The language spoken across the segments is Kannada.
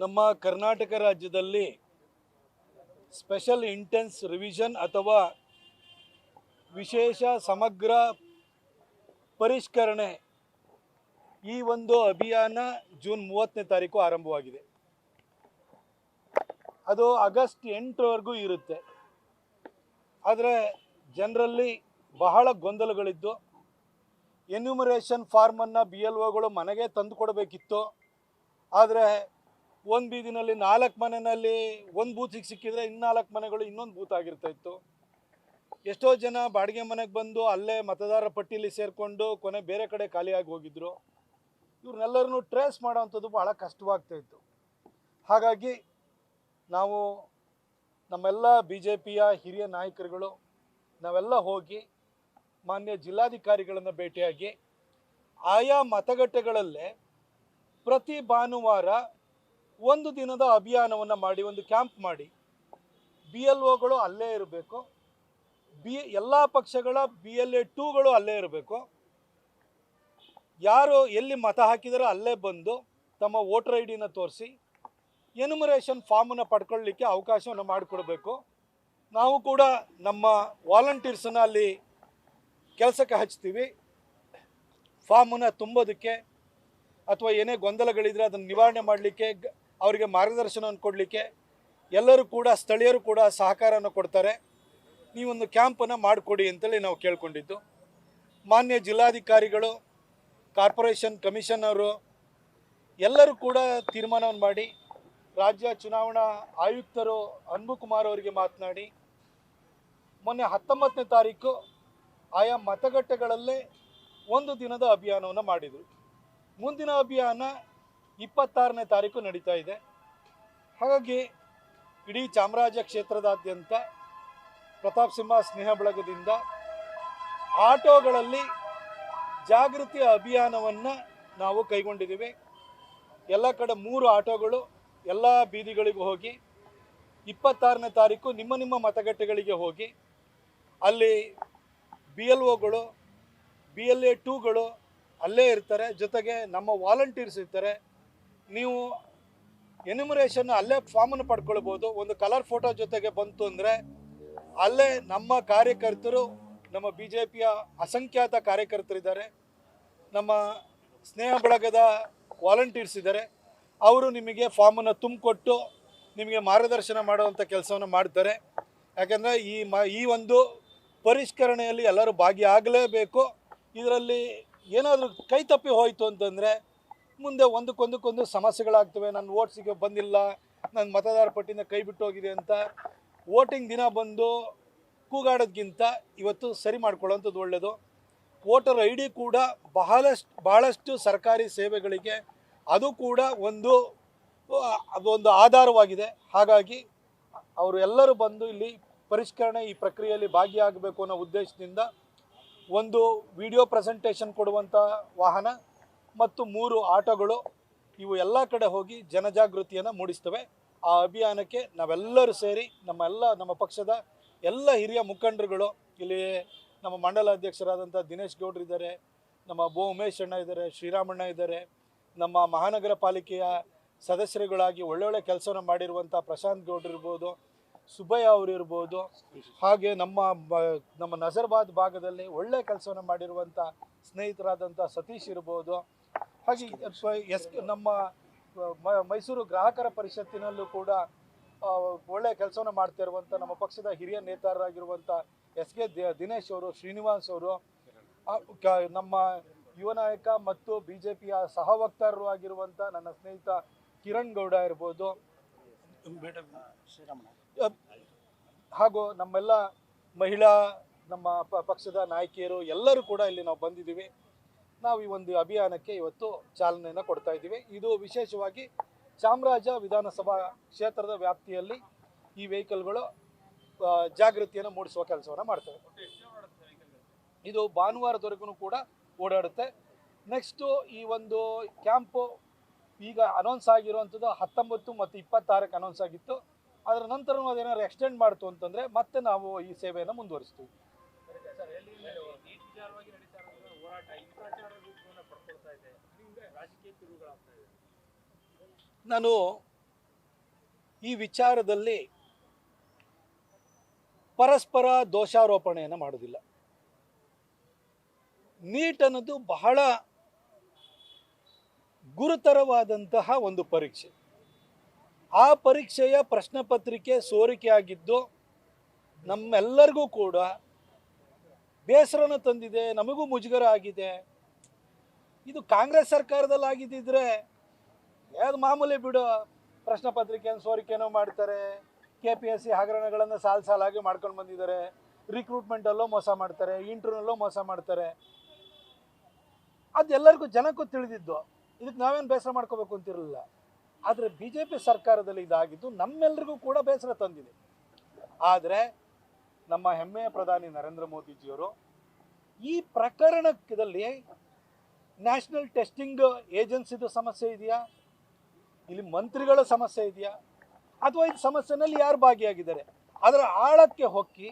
ನಮ್ಮ ಕರ್ನಾಟಕ ರಾಜ್ಯದಲ್ಲಿ ಸ್ಪೆಷಲ್ ಇಂಟೆನ್ಸ್ ರಿವಿಷನ್ ಅಥವಾ ವಿಶೇಷ ಸಮಗ್ರ ಪರಿಷ್ಕರಣೆ ಈ ಒಂದು ಅಭಿಯಾನ ಜೂನ್ 30ನೇ ತಾರೀಕು ಆರಂಭವಾಗಿದೆ. ಅದು ಆಗಸ್ಟ್ 8ರವರೆಗೂ ಇರುತ್ತೆ. ಆದರೆ ಜನರಲ್ಲಿ ಬಹಳ ಗೊಂದಲಗಳಿದ್ದು, ಎನ್ಯುಮರೇಷನ್ ಫಾರ್ಮನ್ನು BLOಗಳು ಮನೆಗೆ ತಂದು ಕೊಡಬೇಕಿತ್ತು. ಆದರೆ ಒಂದು ಬೀದಿನಲ್ಲಿ 4 ಮನೆಯಲ್ಲಿ ಒಂದು ಬೂತಿಗೆ ಸಿಕ್ಕಿದ್ರೆ ಇನ್ನು 4 ಮನೆಗಳು ಇನ್ನೊಂದು ಬೂತ್ ಆಗಿರ್ತಾ ಇತ್ತು. ಎಷ್ಟೋ ಜನ ಬಾಡಿಗೆ ಮನೆಗೆ ಬಂದು ಅಲ್ಲೇ ಮತದಾರರ ಪಟ್ಟಿಯಲ್ಲಿ ಸೇರಿಕೊಂಡು ಕೊನೆ ಬೇರೆ ಕಡೆ ಖಾಲಿಯಾಗಿ ಹೋಗಿದ್ರು. ಇವ್ರನ್ನೆಲ್ಲರನ್ನು ಟ್ರೇಸ್ ಮಾಡೋವಂಥದ್ದು ಭಾಳ ಕಷ್ಟವಾಗ್ತಾ ಇತ್ತು. ಹಾಗಾಗಿ ನಾವು ನಮ್ಮೆಲ್ಲ BJPಯ ಹಿರಿಯ ನಾಯಕರುಗಳು ನಾವೆಲ್ಲ ಹೋಗಿ ಮಾನ್ಯ ಜಿಲ್ಲಾಧಿಕಾರಿಗಳನ್ನು ಭೇಟಿಯಾಗಿ ಆಯಾ ಮತಗಟ್ಟೆಗಳಲ್ಲೇ ಪ್ರತಿ ಭಾನುವಾರ ಒಂದು ದಿನದ ಅಭಿಯಾನವನ್ನು ಮಾಡಿ, ಒಂದು ಕ್ಯಾಂಪ್ ಮಾಡಿ, BLOಗಳು ಅಲ್ಲೇ ಇರಬೇಕು, ಎಲ್ಲ ಪಕ್ಷಗಳ BLA2ಗಳು ಅಲ್ಲೇ ಇರಬೇಕು. ಯಾರು ಎಲ್ಲಿ ಮತ ಹಾಕಿದಾರೋ ಅಲ್ಲೇ ಬಂದು ತಮ್ಮ ವೋಟರ್ ID ತೋರಿಸಿ ಎನ್ಯುಮರೇಷನ್ ಫಾರ್ಮನ್ನು ಪಡ್ಕೊಳ್ಳಲಿಕ್ಕೆ ಅವಕಾಶವನ್ನು ಮಾಡಿಕೊಡ್ಬೇಕು. ನಾವು ಕೂಡ ನಮ್ಮ ವಾಲಂಟಿಯರ್ಸನ್ನು ಅಲ್ಲಿ ಕೆಲಸಕ್ಕೆ ಹಚ್ತೀವಿ. ಫಾರ್ಮನ್ನು ತುಂಬೋದಕ್ಕೆ ಅಥವಾ ಏನೇ ಗೊಂದಲಗಳಿದ್ರೆ ಅದನ್ನು ನಿವಾರಣೆ ಮಾಡಲಿಕ್ಕೆ, ಅವರಿಗೆ ಮಾರ್ಗದರ್ಶನವನ್ನು ಕೊಡಲಿಕ್ಕೆ ಎಲ್ಲರೂ ಕೂಡ ಸ್ಥಳೀಯರು ಕೂಡ ಸಹಕಾರವನ್ನು ಕೊಡ್ತಾರೆ. ನೀವೊಂದು ಕ್ಯಾಂಪನ್ನು ಮಾಡಿಕೊಡಿ ಅಂತೇಳಿ ನಾವು ಕೇಳ್ಕೊಂಡಿದ್ದು. ಮಾನ್ಯ ಜಿಲ್ಲಾಧಿಕಾರಿಗಳು, ಕಾರ್ಪೊರೇಷನ್ ಕಮಿಷನರು ಎಲ್ಲರೂ ಕೂಡ ತೀರ್ಮಾನವನ್ನು ಮಾಡಿ, ರಾಜ್ಯ ಚುನಾವಣಾ ಆಯುಕ್ತರು ಅನ್ಬುಕುಮಾರ್ ಅವರಿಗೆ ಮಾತನಾಡಿ ಮೊನ್ನೆ 19ನೇ ತಾರೀಕು ಆಯಾ ಮತಗಟ್ಟೆಗಳಲ್ಲೇ ಒಂದು ದಿನದ ಅಭಿಯಾನವನ್ನು ಮಾಡಿದರು. ಮುಂದಿನ ಅಭಿಯಾನ 26ನೇ ತಾರೀಕು ನಡೀತಾ ಇದೆ. ಹಾಗಾಗಿ ಇಡೀ ಚಾಮರಾಜ ಕ್ಷೇತ್ರದಾದ್ಯಂತ ಪ್ರತಾಪ್ ಸಿಂಹ ಸ್ನೇಹ ಬಳಗದಿಂದ ಆಟೋಗಳಲ್ಲಿ ಜಾಗೃತಿ ಅಭಿಯಾನವನ್ನು ನಾವು ಕೈಗೊಂಡಿದ್ದೀವಿ. ಎಲ್ಲ ಕಡೆ 3 ಆಟೋಗಳು ಎಲ್ಲ ಬೀದಿಗಳಿಗೂ ಹೋಗಿ 26ನೇ ತಾರೀಕು ನಿಮ್ಮ ಮತಗಟ್ಟೆಗಳಿಗೆ ಹೋಗಿ ಅಲ್ಲಿ BLOಗಳು BLA2ಗಳು ಅಲ್ಲೇ ಇರ್ತಾರೆ, ಜೊತೆಗೆ ನಮ್ಮ ವಾಲಂಟಿಯರ್ಸ್ ಇರ್ತಾರೆ. ನೀವು ಎನ್ಯುಮರೇಷನ್ ಅಲ್ಲೇ ಫಾರ್ಮನ್ನು ಪಡ್ಕೊಳ್ಬೋದು. ಒಂದು ಕಲರ್ ಫೋಟೋ ಜೊತೆಗೆ ಬಂತು ಅಂದರೆ ಅಲ್ಲೇ ನಮ್ಮ ಕಾರ್ಯಕರ್ತರು, ನಮ್ಮ BJPಯ ಅಸಂಖ್ಯಾತ ಕಾರ್ಯಕರ್ತರಿದ್ದಾರೆ, ನಮ್ಮ ಸ್ನೇಹ ಬಳಗದ ವಾಲಂಟಿಯರ್ಸ್ ಇದ್ದಾರೆ. ಅವರು ನಿಮಗೆ ಫಾರ್ಮನ್ನು ತುಂಬಿಕೊಟ್ಟು ನಿಮಗೆ ಮಾರ್ಗದರ್ಶನ ಮಾಡುವಂಥ ಕೆಲಸವನ್ನು ಮಾಡ್ತಾರೆ. ಯಾಕೆಂದರೆ ಈ ಒಂದು ಪರಿಷ್ಕರಣೆಯಲ್ಲಿ ಎಲ್ಲರೂ ಭಾಗಿಯಾಗಲೇಬೇಕು. ಇದರಲ್ಲಿ ಏನಾದರೂ ಕೈ ತಪ್ಪಿ ಹೋಯಿತು ಅಂತಂದರೆ ಮುಂದೆ ಒಂದಕ್ಕೊಂದು ಸಮಸ್ಯೆಗಳಾಗ್ತವೆ. ನನ್ನ ವೋಟ್ಸಿಗೆ ಬಂದಿಲ್ಲ, ನನ್ನ ಮತದಾರ ಪಟ್ಟಿನ ಕೈ ಬಿಟ್ಟು ಹೋಗಿದೆ ಅಂತ ವೋಟಿಂಗ್ ದಿನ ಬಂದು ಕೂಗಾಡೋದ್ಕಿಂತ ಇವತ್ತು ಸರಿ ಮಾಡ್ಕೊಳ್ಳೋವಂಥದ್ದು ಒಳ್ಳೆಯದು. ವೋಟರ್ ID ಕೂಡ ಬಹಳಷ್ಟು ಸರ್ಕಾರಿ ಸೇವೆಗಳಿಗೆ ಅದು ಕೂಡ ಅದೊಂದು ಆಧಾರವಾಗಿದೆ. ಹಾಗಾಗಿ ಅವರು ಎಲ್ಲರೂ ಬಂದು ಇಲ್ಲಿ ಪರಿಷ್ಕರಣೆ ಈ ಪ್ರಕ್ರಿಯೆಯಲ್ಲಿ ಭಾಗಿಯಾಗಬೇಕು ಅನ್ನೋ ಉದ್ದೇಶದಿಂದ ಒಂದು ವಿಡಿಯೋ ಪ್ರೆಸೆಂಟೇಷನ್ ಕೊಡುವಂಥ ವಾಹನ ಮತ್ತು 3 ಆಟೋಗಳು ಇವು ಎಲ್ಲ ಕಡೆ ಹೋಗಿ ಜನಜಾಗೃತಿಯನ್ನು ಮೂಡಿಸ್ತವೆ. ಆ ಅಭಿಯಾನಕ್ಕೆ ನಾವೆಲ್ಲರೂ ಸೇರಿ ನಮ್ಮ ಪಕ್ಷದ ಎಲ್ಲ ಹಿರಿಯ ಮುಖಂಡರುಗಳು, ಇಲ್ಲಿ ನಮ್ಮ ಮಂಡಲ ಅಧ್ಯಕ್ಷರಾದಂಥ ದಿನೇಶ್ ಗೌಡ್ರು ಇದ್ದಾರೆ, ನಮ್ಮ ಉಮೇಶ್ ಅಣ್ಣ ಇದ್ದಾರೆ, ಶ್ರೀರಾಮಣ್ಣ ಇದ್ದಾರೆ, ನಮ್ಮ ಮಹಾನಗರ ಪಾಲಿಕೆಯ ಸದಸ್ಯರುಗಳಾಗಿ ಒಳ್ಳೊಳ್ಳೆ ಕೆಲಸವನ್ನು ಮಾಡಿರುವಂಥ ಪ್ರಶಾಂತ್ ಗೌಡ್ರು ಇರ್ಬೋದು, ಸುಬ್ಬಯ್ಯ ಅವರು ಇರ್ಬೋದು, ಹಾಗೆ ನಮ್ಮ ನಜರ್ಬಾದ್ ಭಾಗದಲ್ಲಿ ಒಳ್ಳೆ ಕೆಲಸವನ್ನು ಮಾಡಿರುವಂಥ ಸ್ನೇಹಿತರಾದಂಥ ಸತೀಶ್ ಇರ್ಬೋದು, ಹಾಗೆ ನಮ್ಮ ಮೈಸೂರು ಗ್ರಾಹಕರ ಪರಿಷತ್ತಿನಲ್ಲೂ ಕೂಡ ಒಳ್ಳೆಯ ಕೆಲಸವನ್ನು ಮಾಡ್ತಾ ಇರುವಂಥ ನಮ್ಮ ಪಕ್ಷದ ಹಿರಿಯ ನೇತಾರರಾಗಿರುವಂಥ SK ದಿನೇಶ್ ಅವರು, ಶ್ರೀನಿವಾಸ್ ಅವರು, ನಮ್ಮ ಯುವ ನಾಯಕ ಮತ್ತು BJPಯ ಸಹ ವಕ್ತಾರರು ಆಗಿರುವಂಥ ನನ್ನ ಸ್ನೇಹಿತ ಕಿರಣ್ ಗೌಡ ಇರ್ಬೋದು, ಹಾಗೂ ನಮ್ಮೆಲ್ಲ ಮಹಿಳಾ ನಮ್ಮ ಪಕ್ಷದ ನಾಯಕಿಯರು ಎಲ್ಲರೂ ಕೂಡ ಇಲ್ಲಿ ನಾವು ಬಂದಿದ್ದೀವಿ. ನಾವು ಈ ಒಂದು ಅಭಿಯಾನಕ್ಕೆ ಇವತ್ತು ಚಾಲನೆಯನ್ನು ಕೊಡ್ತಾ ಇದ್ದೀವಿ. ಇದು ವಿಶೇಷವಾಗಿ ಚಾಮರಾಜ ವಿಧಾನಸಭಾ ಕ್ಷೇತ್ರದ ವ್ಯಾಪ್ತಿಯಲ್ಲಿ ಈ ವೆಹಿಕಲ್ಗಳು ಜಾಗೃತಿಯನ್ನು ಮೂಡಿಸುವ ಕೆಲಸವನ್ನು ಮಾಡ್ತವೆ. ಇದು ಭಾನುವಾರದವರೆಗೂ ಕೂಡ ಓಡಾಡುತ್ತೆ. ನೆಕ್ಸ್ಟು ಈ ಒಂದು ಕ್ಯಾಂಪು ಈಗ ಅನೌನ್ಸ್ ಆಗಿರುವಂಥದ್ದು 19 ಮತ್ತು 26ಕ್ಕೆ ಅನೌನ್ಸ್ ಆಗಿತ್ತು. ಅದರ ನಂತರ ಅದೇನಾದ್ರು ಎಕ್ಸ್ಟೆಂಡ್ ಮಾಡ್ತು ಅಂತಂದರೆ ಮತ್ತೆ ನಾವು ಈ ಸೇವೆಯನ್ನು ಮುಂದುವರಿಸ್ತೀವಿ. ನಾನು ಈ ವಿಚಾರದಲ್ಲಿ ಪರಸ್ಪರ ದೋಷಾರೋಪಣೆಯನ್ನು ಮಾಡೋದಿಲ್ಲ. ನೀಟ್ ಅನ್ನೋದು ಬಹಳ ಗುರುತರವಾದಂತಹ ಒಂದು ಪರೀಕ್ಷೆ. ಆ ಪರೀಕ್ಷೆಯ ಪ್ರಶ್ನೆ ಪತ್ರಿಕೆ ಸೋರಿಕೆ ಆಗಿದ್ದು ನಮ್ಮೆಲ್ಲರಿಗೂ ಕೂಡ ಬೇಸರನ ತಂದಿದೆ, ನಮಗೂ ಮುಜುಗರ ಆಗಿದೆ. ಇದು ಕಾಂಗ್ರೆಸ್ ಸರ್ಕಾರದಲ್ಲಿ ಆಗಿದ್ದಿದ್ರೆ ಯಾವ್ದು ಮಾಮೂಲಿ ಬಿಡು, ಪ್ರಶ್ನೆ ಪತ್ರಿಕೆಯನ್ನು ಸೋರಿಕೆನೋ ಮಾಡ್ತಾರೆ, KPSC ಹಗರಣಗಳನ್ನು ಸಾಲಾಗಿ ಮಾಡ್ಕೊಂಡು ಬಂದಿದ್ದಾರೆ, ರಿಕ್ರೂಟ್ಮೆಂಟಲ್ಲೂ ಮೋಸ ಮಾಡ್ತಾರೆ, ಇಂಟರ್ವ್ಯೂನಲ್ಲೂ ಮೋಸ ಮಾಡ್ತಾರೆ. ಅದೆಲ್ಲರಿಗೂ ಜನಕ್ಕೂ ತಿಳಿದಿದ್ದು, ಇದಕ್ಕೆ ನಾವೇನು ಬೇಸರ ಮಾಡ್ಕೋಬೇಕು ಅಂತಿರಲಿಲ್ಲ. ಆದರೆ BJP ಸರ್ಕಾರದಲ್ಲಿ ಇದಾಗಿದ್ದು ನಮ್ಮೆಲ್ಲರಿಗೂ ಕೂಡ ಬೇಸರ ತಂದಿದೆ. ಆದರೆ ನಮ್ಮ ಹೆಮ್ಮೆಯ ಪ್ರಧಾನಿ ನರೇಂದ್ರ ಮೋದಿಜಿಯವರು ಈ ಪ್ರಕರಣದಲ್ಲಿ ನ್ಯಾಷನಲ್ ಟೆಸ್ಟಿಂಗ್ ಏಜೆನ್ಸಿದು ಸಮಸ್ಯೆ ಇದೆಯಾ, ಇಲ್ಲಿ ಮಂತ್ರಿಗಳ ಸಮಸ್ಯೆ ಇದೆಯಾ, ಅಥವಾ ಈ ಸಮಸ್ಯೆನಲ್ಲಿ ಯಾರು ಭಾಗಿಯಾಗಿದ್ದಾರೆ ಅದರ ಆಳಕ್ಕೆ ಹೊಕ್ಕಿ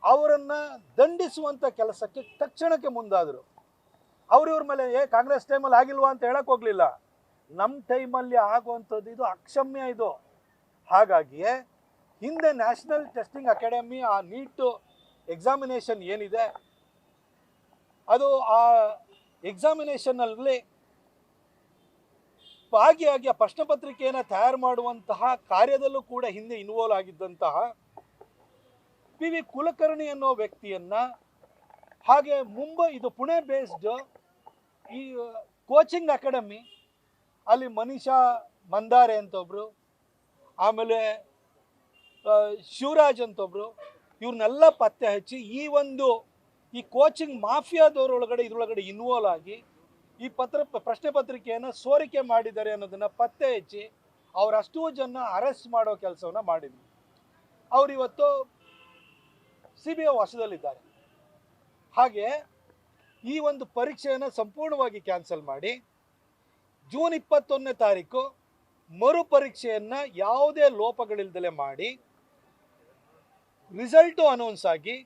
ಅವರನ್ನು ದಂಡಿಸುವಂಥ ಕೆಲಸಕ್ಕೆ ತಕ್ಷಣಕ್ಕೆ ಮುಂದಾದರು. ಇವ್ರ ಮೇಲೆ ಕಾಂಗ್ರೆಸ್ ಟೈಮಲ್ಲಿ ಆಗಿಲ್ವಾ ಅಂತ ಹೇಳಕ್ಕೆ ಹೋಗಲಿಲ್ಲ. ನಮ್ಮ ಟೈಮಲ್ಲಿ ಆಗುವಂಥದ್ದು ಇದು ಅಕ್ಷಮ್ಯ ಇದು. ಹಾಗಾಗಿಯೇ ಹಿಂದೆ ನ್ಯಾಷನಲ್ ಟೆಸ್ಟಿಂಗ್ ಅಕಾಡೆಮಿ ಆ ನೀಟ್ ಎಕ್ಸಾಮಿನೇಷನ್ ಏನಿದೆ ಅದು ಆ ಎಕ್ಸಾಮಿನೇಷನ್ನಲ್ಲಿ ಭಾಗಿಯಾಗಿ ಆ ಪ್ರಶ್ನೆ ಪತ್ರಿಕೆಯನ್ನು ತಯಾರು ಮಾಡುವಂತಹ ಕಾರ್ಯದಲ್ಲೂ ಕೂಡ ಹಿಂದೆ ಇನ್ವಾಲ್ವ್ ಆಗಿದ್ದಂತಹ PV ಕುಲಕರ್ಣಿ ಅನ್ನೋ ವ್ಯಕ್ತಿಯನ್ನು, ಹಾಗೆ ಇದು ಪುಣೆ ಬೇಸ್ಡ್ ಈ ಕೋಚಿಂಗ್ ಅಕಾಡೆಮಿ, ಅಲ್ಲಿ ಮನೀಷಾ ಮಂದಾರೆ ಅಂತ ಒಬ್ಬರು, ಆಮೇಲೆ ಶಿವರಾಜ್ ಅಂತ ಒಬ್ಬರು, ಇವ್ರನ್ನೆಲ್ಲ ಪತ್ತೆ ಹಚ್ಚಿ ಈ ಕೋಚಿಂಗ್ ಮಾಫಿಯಾದವರೊಳಗಡೆ ಇದ್ರೊಳಗಡೆ ಇನ್ವಾಲ್ವ್ ಆಗಿ ಈ ಪ್ರಶ್ನೆ ಪತ್ರಿಕೆಯನ್ನು ಸೋರಿಕೆ ಮಾಡಿದ್ದಾರೆ ಅನ್ನೋದನ್ನು ಪತ್ತೆ ಹಚ್ಚಿ ಅವರಷ್ಟೂ ಜನ ಅರೆಸ್ಟ್ ಮಾಡೋ ಕೆಲಸವನ್ನು ಮಾಡಿದ್ವಿ. ಇವತ್ತು CBI ವಶದಲ್ಲಿದ್ದಾರೆ. ಹಾಗೆ ಈ ಒಂದು ಪರೀಕ್ಷೆಯನ್ನು ಸಂಪೂರ್ಣವಾಗಿ ಕ್ಯಾನ್ಸಲ್ ಮಾಡಿ ಜೂನ್ 21ನೇ ತಾರೀಕು ಮರುಪರೀಕ್ಷೆಯನ್ನು ಯಾವುದೇ ಲೋಪಗಳಿಲ್ದಲೆ ಮಾಡಿ ರಿಸಲ್ಟು ಅನೌನ್ಸ್ ಆಗಿ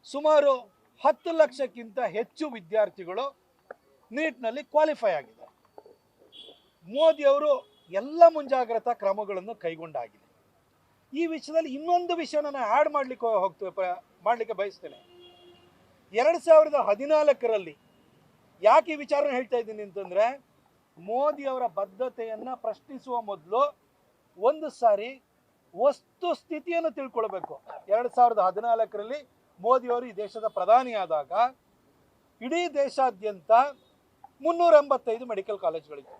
ಸುಮಾರು 10 ಲಕ್ಷಕ್ಕಿಂತ ಹೆಚ್ಚು ವಿದ್ಯಾರ್ಥಿಗಳು ನೀಟ್ನಲ್ಲಿ ಕ್ವಾಲಿಫೈ ಆಗಿದೆ. ಮೋದಿಯವರು ಎಲ್ಲ ಮುಂಜಾಗ್ರತಾ ಕ್ರಮಗಳನ್ನು ಕೈಗೊಂಡಾಗಿದೆ. ಈ ವಿಷಯದಲ್ಲಿ ಇನ್ನೊಂದು ವಿಷಯನ ನಾನು ಆ್ಯಡ್ ಮಾಡಲಿಕ್ಕೆ ಬಯಸ್ತೇನೆ. 2014ರಲ್ಲಿ ಯಾಕೆ ಈ ವಿಚಾರನ ಹೇಳ್ತಾ ಇದ್ದೀನಿ ಅಂತಂದರೆ, ಮೋದಿಯವರ ಬದ್ಧತೆಯನ್ನು ಪ್ರಶ್ನಿಸುವ ಮೊದಲು ಒಂದು ಸಾರಿ ವಸ್ತು ಸ್ಥಿತಿಯನ್ನು ತಿಳ್ಕೊಳ್ಬೇಕು. 2014ರಲ್ಲಿ ಮೋದಿಯವರು ಈ ದೇಶದ ಪ್ರಧಾನಿಯಾದಾಗ ಇಡೀ ದೇಶಾದ್ಯಂತ 385 ಮೆಡಿಕಲ್ ಕಾಲೇಜ್ಗಳಿತ್ತು,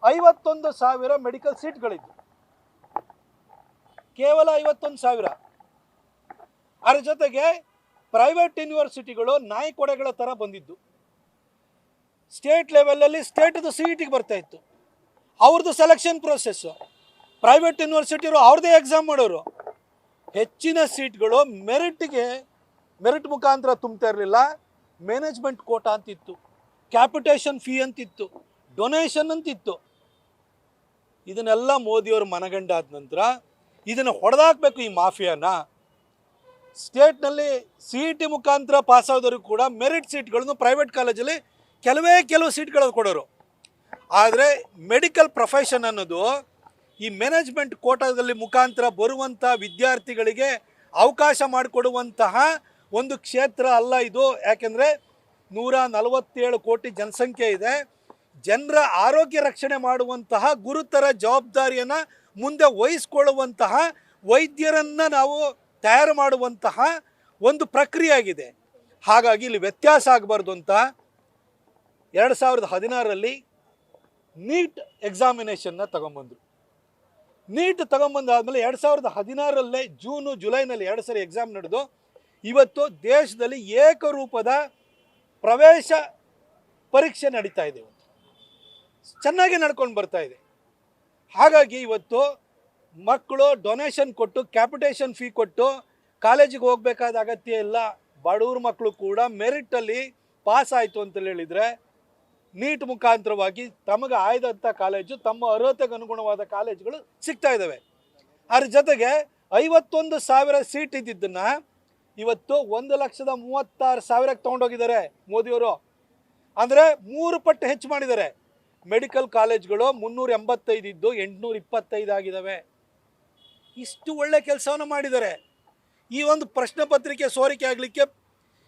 51,000 ಮೆಡಿಕಲ್ ಸೀಟ್ಗಳಿದ್ದು, ಕೇವಲ 51,000. ಅದರ ಜೊತೆಗೆ ಪ್ರೈವೇಟ್ ಯೂನಿವರ್ಸಿಟಿಗಳು ನಾಯಿಕೊಡೆಗಳ ಥರ ಬಂದಿದ್ದು. ಸ್ಟೇಟ್ ಲೆವೆಲಲ್ಲಿ ಸ್ಟೇಟ್ದು CETಗೆ ಬರ್ತಾ ಇತ್ತು, ಅವ್ರದ್ದು ಸೆಲೆಕ್ಷನ್ ಪ್ರೋಸೆಸ್ಸು. ಪ್ರೈವೇಟ್ ಯೂನಿವರ್ಸಿಟಿಯವರು ಅವ್ರದ್ದೇ ಎಕ್ಸಾಮ್ ಮಾಡೋರು. ಹೆಚ್ಚಿನ ಸೀಟ್ಗಳು ಮೆರಿಟ್ ಮುಖಾಂತರ ತುಂಬ್ತಾ ಇರಲಿಲ್ಲ. ಮ್ಯಾನೇಜ್ಮೆಂಟ್ ಕೋಟಾ ಅಂತಿತ್ತು, ಕ್ಯಾಪಿಟೇಷನ್ ಫೀ ಅಂತಿತ್ತು, ಡೊನೇಷನ್ ಅಂತಿತ್ತು. ಇದನ್ನೆಲ್ಲ ಮೋದಿಯವರು ಮನಗಂಡಾದ ನಂತರ ಇದನ್ನು ಹೊಡೆದಾಕಬೇಕು ಈ ಮಾಫಿಯಾನ. ಸ್ಟೇಟ್ನಲ್ಲಿ CET ಮುಖಾಂತರ ಪಾಸಾದವ್ರಿಗೆ ಕೂಡ ಮೆರಿಟ್ ಸೀಟ್ಗಳನ್ನು ಪ್ರೈವೇಟ್ ಕಾಲೇಜಲ್ಲಿ ಕೆಲವು ಸೀಟ್ಗಳನ್ನು ಕೊಡೋರು. ಆದರೆ ಮೆಡಿಕಲ್ ಪ್ರೊಫೆಷನ್ ಅನ್ನೋದು ಈ ಮ್ಯಾನೇಜ್ಮೆಂಟ್ ಕೋಟಾದಲ್ಲಿ ಮುಖಾಂತರ ಬರುವಂಥ ವಿದ್ಯಾರ್ಥಿಗಳಿಗೆ ಅವಕಾಶ ಮಾಡಿಕೊಡುವಂತಹ ಒಂದು ಕ್ಷೇತ್ರ ಅಲ್ಲ ಇದು. ಯಾಕೆಂದರೆ 147 ಕೋಟಿ ಜನಸಂಖ್ಯೆ ಇದೆ. ಜನರ ಆರೋಗ್ಯ ರಕ್ಷಣೆ ಮಾಡುವಂತಹ ಗುರುತರ ಜವಾಬ್ದಾರಿಯನ್ನು ಮುಂದೆ ವಹಿಸ್ಕೊಳ್ಳುವಂತಹ ವೈದ್ಯರನ್ನು ನಾವು ತಯಾರು ಮಾಡುವಂತಹ ಒಂದು ಪ್ರಕ್ರಿಯೆ ಆಗಿದೆ. ಹಾಗಾಗಿ ಇಲ್ಲಿ ವ್ಯತ್ಯಾಸ ಆಗಬಾರ್ದು ಅಂತ 2016ರಲ್ಲಿ ನೀಟ್ ಎಕ್ಸಾಮಿನೇಷನ್ನ ತಗೊಂಬಂದರು. ನೀಟ್ ತಗೊಂಬಂದಾದಮೇಲೆ 2016ರಲ್ಲೇ ಜುಲೈನಲ್ಲಿ 2 ಸರಿ ಎಕ್ಸಾಮ್ ನಡೆದು ಇವತ್ತು ದೇಶದಲ್ಲಿ ಏಕರೂಪದ ಪ್ರವೇಶ ಪರೀಕ್ಷೆ ನಡೀತಾ ಇದೆ. ಇವತ್ತು ಚೆನ್ನಾಗಿ ನಡ್ಕೊಂಡು ಬರ್ತಾ ಇದೆ. ಹಾಗಾಗಿ ಇವತ್ತು ಮಕ್ಕಳು ಡೊನೇಷನ್ ಕೊಟ್ಟು ಕ್ಯಾಪಿಟೇಷನ್ ಫೀ ಕೊಟ್ಟು ಕಾಲೇಜಿಗೆ ಹೋಗಬೇಕಾದ ಅಗತ್ಯ ಇಲ್ಲ. ಬಡವ್ರ ಮಕ್ಕಳು ಕೂಡ ಮೆರಿಟಲ್ಲಿ ಪಾಸ್ ಆಯಿತು ಅಂತ ಹೇಳಿದರೆ ನೀಟ್ ಮುಖಾಂತರವಾಗಿ ತಮಗೆ ಆಯ್ದಂಥ ಕಾಲೇಜು, ತಮ್ಮ ಅರ್ಹತೆಗೆ ಅನುಗುಣವಾದ ಕಾಲೇಜುಗಳು ಸಿಗ್ತಾ ಇದ್ದಾವೆ. ಅದ್ರ ಜೊತೆಗೆ 51,000 ಸೀಟ್ ಇದ್ದಿದ್ದನ್ನು ಇವತ್ತು 1,36,000ಕ್ಕೆ ತೊಗೊಂಡೋಗಿದ್ದಾರೆ ಮೋದಿಯವರು. ಅಂದರೆ 3 ಪಟ್ಟು ಹೆಚ್ಚು ಮಾಡಿದ್ದಾರೆ. ಮೆಡಿಕಲ್ ಕಾಲೇಜ್ಗಳು 385 ಇದ್ದು 825 ಆಗಿದ್ದಾವೆ. ಇಷ್ಟು ಒಳ್ಳೆ ಕೆಲಸವನ್ನು ಮಾಡಿದ್ದಾರೆ. ಈ ಒಂದು ಪ್ರಶ್ನೆ ಪತ್ರಿಕೆ ಸೋರಿಕೆ ಆಗಲಿಕ್ಕೆ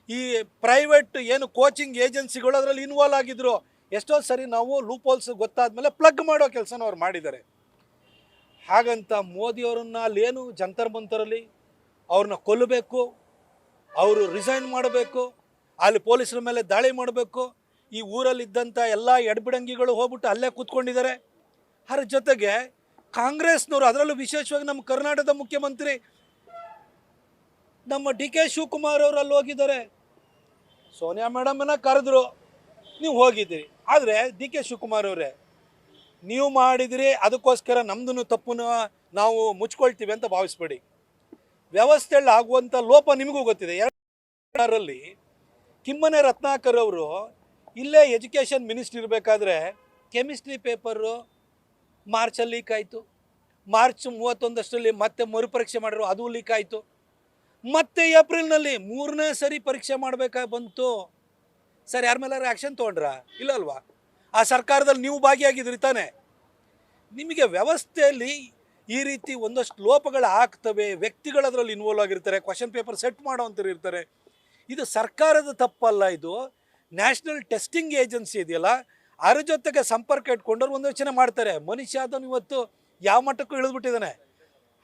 ಈ ಪ್ರೈವೇಟ್ ಏನು ಕೋಚಿಂಗ್ ಏಜೆನ್ಸಿಗಳು ಅದರಲ್ಲಿ ಇನ್ವಾಲ್ವ್ ಆಗಿದ್ರು. ಎಷ್ಟೋ ಸರಿ ನಾವು ಲೂಪೋಲ್ಸ್ ಗೊತ್ತಾದ್ಮೇಲೆ ಪ್ಲಗ್ ಮಾಡೋ ಕೆಲಸನ ಅವ್ರು ಮಾಡಿದ್ದಾರೆ. ಹಾಗಂತ ಮೋದಿಯವರನ್ನ ಅಲ್ಲೇನು ಜಂತರ್ ಮಂತರಲ್ಲಿ ಅವ್ರನ್ನ ಕೊಲ್ಲಬೇಕು, ಅವರು ರಿಸೈನ್ ಮಾಡಬೇಕು, ಅಲ್ಲಿ ಪೊಲೀಸರ ಮೇಲೆ ದಾಳಿ ಮಾಡಬೇಕು, ಈ ಊರಲ್ಲಿದ್ದಂಥ ಎಲ್ಲ ಎಡಬಿಡಂಗಿಗಳು ಹೋಗ್ಬಿಟ್ಟು ಅಲ್ಲೇ ಕೂತ್ಕೊಂಡಿದ್ದಾರೆ. ಅದ್ರ ಜೊತೆಗೆ ಕಾಂಗ್ರೆಸ್ನವರು, ಅದರಲ್ಲೂ ವಿಶೇಷವಾಗಿ ನಮ್ಮ ಕರ್ನಾಟಕದ ಮುಖ್ಯಮಂತ್ರಿ ನಮ್ಮ ಡಿ ಕೆ ಶಿವಕುಮಾರ್ ಅವರು ಅಲ್ಲಿ ಹೋಗಿದ್ದಾರೆ. ಸೋನಿಯಾ ಮೇಡಮನ್ನ ಕರೆದ್ರು, ನೀವು ಹೋಗಿದ್ದೀರಿ. ಆದರೆ ಡಿ ಕೆ ಶಿವಕುಮಾರ್ ಅವರೇ, ನೀವು ಮಾಡಿದಿರಿ, ಅದಕ್ಕೋಸ್ಕರ ನಮ್ಮದನ್ನು ತಪ್ಪನ್ನು ನಾವು ಮುಚ್ಕೊಳ್ತೀವಿ ಅಂತ ಭಾವಿಸ್ಬೇಡಿ. ವ್ಯವಸ್ಥೆಯಲ್ಲಿ ಆಗುವಂಥ ಲೋಪ ನಿಮಗೂ ಗೊತ್ತಿದೆ. 2002ರಲ್ಲಿ ಕಿಮ್ಮನೆ ರತ್ನಾಕರ್ ಅವರು ಇಲ್ಲೇ ಎಜುಕೇಷನ್ ಮಿನಿಸ್ಟ್ರಿ ಇರಬೇಕಾದ್ರೆ ಕೆಮಿಸ್ಟ್ರಿ ಪೇಪರು ಮಾರ್ಚಲ್ಲಿ ಲೀಕ್ ಆಯಿತು. ಮಾರ್ಚ್ 31 ಮತ್ತೆ ಮರುಪರೀಕ್ಷೆ ಮಾಡಿದ್ರು, ಅದು ಲೀಕ್ ಆಯಿತು. ಮತ್ತೆ ಏಪ್ರಿಲ್ನಲ್ಲಿ 3ನೇ ಸರಿ ಪರೀಕ್ಷೆ ಮಾಡಬೇಕಾಗಿ ಬಂತು. ಸರ್, ಯಾರ ಮೇಲಾರು ಆ್ಯಕ್ಷನ್ ತೊಗೊಂಡ್ರಾ? ಇಲ್ಲ ಅಲ್ವಾ? ಆ ಸರ್ಕಾರದಲ್ಲಿ ನೀವು ಭಾಗಿಯಾಗಿದ್ರಿ ತಾನೆ. ನಿಮಗೆ ವ್ಯವಸ್ಥೆಯಲ್ಲಿ ಈ ರೀತಿ ಒಂದಷ್ಟು ಲೋಪಗಳು ಆಗ್ತವೆ. ವ್ಯಕ್ತಿಗಳು ಅದರಲ್ಲಿ ಇನ್ವಾಲ್ವ್ ಆಗಿರ್ತಾರೆ, ಕ್ವಶನ್ ಪೇಪರ್ ಸೆಟ್ ಮಾಡೋವಂಥವ್ರು ಇರ್ತಾರೆ. ಇದು ಸರ್ಕಾರದ ತಪ್ಪಲ್ಲ, ಇದು ನ್ಯಾಷನಲ್ ಟೆಸ್ಟಿಂಗ್ ಏಜೆನ್ಸಿ ಇದೆಯಲ್ಲ ಅದ್ರ ಜೊತೆಗೆ ಸಂಪರ್ಕ ಇಟ್ಕೊಂಡವ್ರು ಒಂದು ಯೋಚನೆ ಮಾಡ್ತಾರೆ. ಮನುಷ್ಯ ಅದನ್ನು ಇವತ್ತು ಯಾವ ಮಟ್ಟಕ್ಕೂ ಇಳಿದ್ಬಿಟ್ಟಿದ್ದಾನೆ.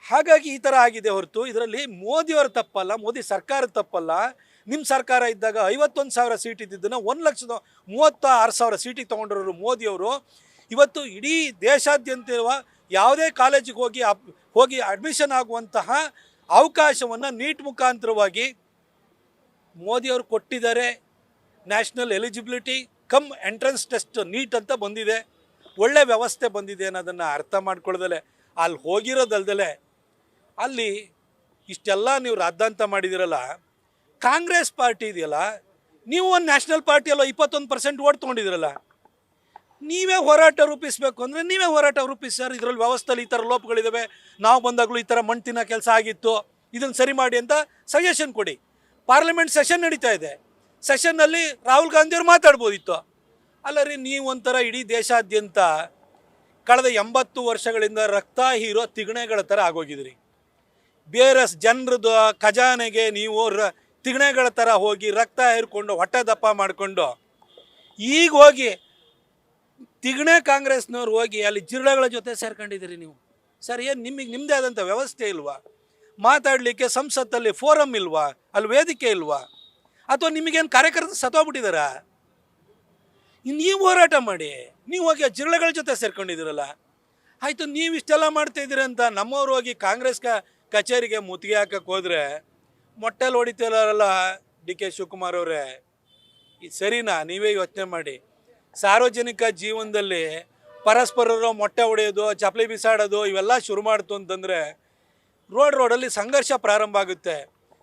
ಹಾಗಾಗಿ ಈ ಥರ ಆಗಿದೆ ಹೊರತು ಇದರಲ್ಲಿ ಮೋದಿಯವರ ತಪ್ಪಲ್ಲ, ಮೋದಿ ಸರ್ಕಾರದ ತಪ್ಪಲ್ಲ. ನಿಮ್ಮ ಸರ್ಕಾರ ಇದ್ದಾಗ 51,000 ಸೀಟ್ ಇದ್ದಿದ್ದನ್ನು 1,36,000 ಸೀಟಿಗೆ ತೊಗೊಂಡಿರೋರು ಮೋದಿಯವರು. ಇವತ್ತು ಇಡೀ ದೇಶಾದ್ಯಂತ ಇರುವ ಯಾವುದೇ ಕಾಲೇಜಿಗೆ ಹೋಗಿ ಅಡ್ಮಿಷನ್ ಆಗುವಂತಹ ಅವಕಾಶವನ್ನು ನೀಟ್ ಮುಖಾಂತರವಾಗಿ ಮೋದಿಯವರು ಕೊಟ್ಟಿದ್ದಾರೆ. National eligibility cum entrance test NEET ಅಂತ ಬಂದಿದೆ. ಒಳ್ಳೆ ವ್ಯವಸ್ಥೆ ಬಂದಿದೆ ಅನ್ನೋದನ್ನು ಅರ್ಥ ಮಾಡ್ಕೊಳ್ಳೋದಲ್ಲೇ ಅಲ್ಲಿ ಹೋಗಿರೋದಲ್ದಲೆ ಅಲ್ಲಿ ಇಷ್ಟೆಲ್ಲ ನೀವು ರಾದ್ದಾಂತ ಮಾಡಿದಿರಲ್ಲ. ಕಾಂಗ್ರೆಸ್ ಪಾರ್ಟಿ ಇದೆಯಲ್ಲ, ನೀವು ಒಂದು ನ್ಯಾಷನಲ್ ಪಾರ್ಟಿಯಲ್ಲ 21% ಓಟ್ ತೊಗೊಂಡಿದ್ದೀರಲ್ಲ, ನೀವೇ ಹೋರಾಟ ರೂಪಿಸಬೇಕು ಅಂದರೆ ನೀವೇ ಹೋರಾಟ ರೂಪಿಸಿ ಸರ್. ಇದರಲ್ಲಿ ವ್ಯವಸ್ಥೆಯಲ್ಲಿ ಈ ಥರ ಲೋಪಗಳಿದ್ದಾವೆ, ನಾವು ಬಂದಾಗಲೂ ಈ ಥರ ಮಣ್ಣು ತಿನ್ನೋ ಕೆಲಸ ಆಗಿತ್ತು, ಇದನ್ನು ಸರಿ ಮಾಡಿ ಅಂತ ಸಜೆಷನ್ ಕೊಡಿ. ಪಾರ್ಲಿಮೆಂಟ್ ಸೆಷನ್ ನಡೀತಾ ಇದೆ, ಸೆಷನ್ನಲ್ಲಿ ರಾಹುಲ್ ಗಾಂಧಿಯವರು ಮಾತಾಡ್ಬೋದಿತ್ತು. ಅಲ್ಲ ರೀ, ನೀವು ಒಂಥರ ಇಡೀ ದೇಶಾದ್ಯಂತ ಕಳೆದ 80 ವರ್ಷಗಳಿಂದ ರಕ್ತ ಹೀರೋ ತಿಗಣೆಗಳ ಥರ ಆಗೋಗಿದ್ರಿ. ಬೇರೆ ಜನರದ್ದು ಖಜಾನೆಗೆ ನೀವು ತಿಗಣೆಗಳ ಥರ ಹೋಗಿ ರಕ್ತ ಹೇರ್ಕೊಂಡು ಹೊಟ್ಟೆ ದಪ್ಪ ಮಾಡಿಕೊಂಡು ಈಗ ಹೋಗಿ ತಿಗಣೆ ಕಾಂಗ್ರೆಸ್ನವ್ರು ಹೋಗಿ ಅಲ್ಲಿ ಜಿರಳೆಗಳ ಜೊತೆ ಸೇರ್ಕೊಂಡಿದ್ದೀರಿ ನೀವು. ಸರ್, ಏನು ನಿಮ್ಮದೇ ಆದಂಥ ವ್ಯವಸ್ಥೆ ಇಲ್ವಾ? ಮಾತಾಡಲಿಕ್ಕೆ ಸಂಸತ್ತಲ್ಲಿ ಫೋರಮ್ ಇಲ್ವಾ? ಅಲ್ಲಿ ವೇದಿಕೆ ಇಲ್ವಾ? ಅಥವಾ ನಿಮಗೇನು ಕಾರ್ಯಕರ್ತರು ಸತ್ತೋಗ್ಬಿಟ್ಟಿದಾರಾ? ನೀವು ಹೋರಾಟ ಮಾಡಿ, ನೀವು ಹೋಗಿ ಆ ಜಿರಳೆಗಳ ಜೊತೆ ಸೇರ್ಕೊಂಡಿದ್ದೀರಲ್ಲ. ಆಯಿತು, ನೀವು ಇಷ್ಟೆಲ್ಲ ಮಾಡ್ತಾಯಿದ್ದೀರಿ ಅಂತ ನಮ್ಮವ್ರು ಹೋಗಿ ಕಾಂಗ್ರೆಸ್ ಕಚೇರಿಗೆ ಮುತ್ತಿಗೆ ಹಾಕಕ್ಕೆ ಹೋದರೆ ಮೊಟ್ಟೆಲಿ ಹೊಡಿತಿರಲ್ಲ ಡಿ ಕೆ ಶಿವಕುಮಾರ್ ಅವರೇ. ಇದು ಸರಿನಾ? ನೀವೇ ಯೋಚನೆ ಮಾಡಿ. ಸಾರ್ವಜನಿಕ ಜೀವನದಲ್ಲಿ ಪರಸ್ಪರರು ಮೊಟ್ಟೆ ಹೊಡೆಯೋದು, ಚಪ್ಪಲಿ ಬಿಸಾಡೋದು ಇವೆಲ್ಲ ಶುರು ಮಾಡ್ತು ಅಂತಂದರೆ ರೋಡಲ್ಲಿ ಸಂಘರ್ಷ ಪ್ರಾರಂಭ ಆಗುತ್ತೆ.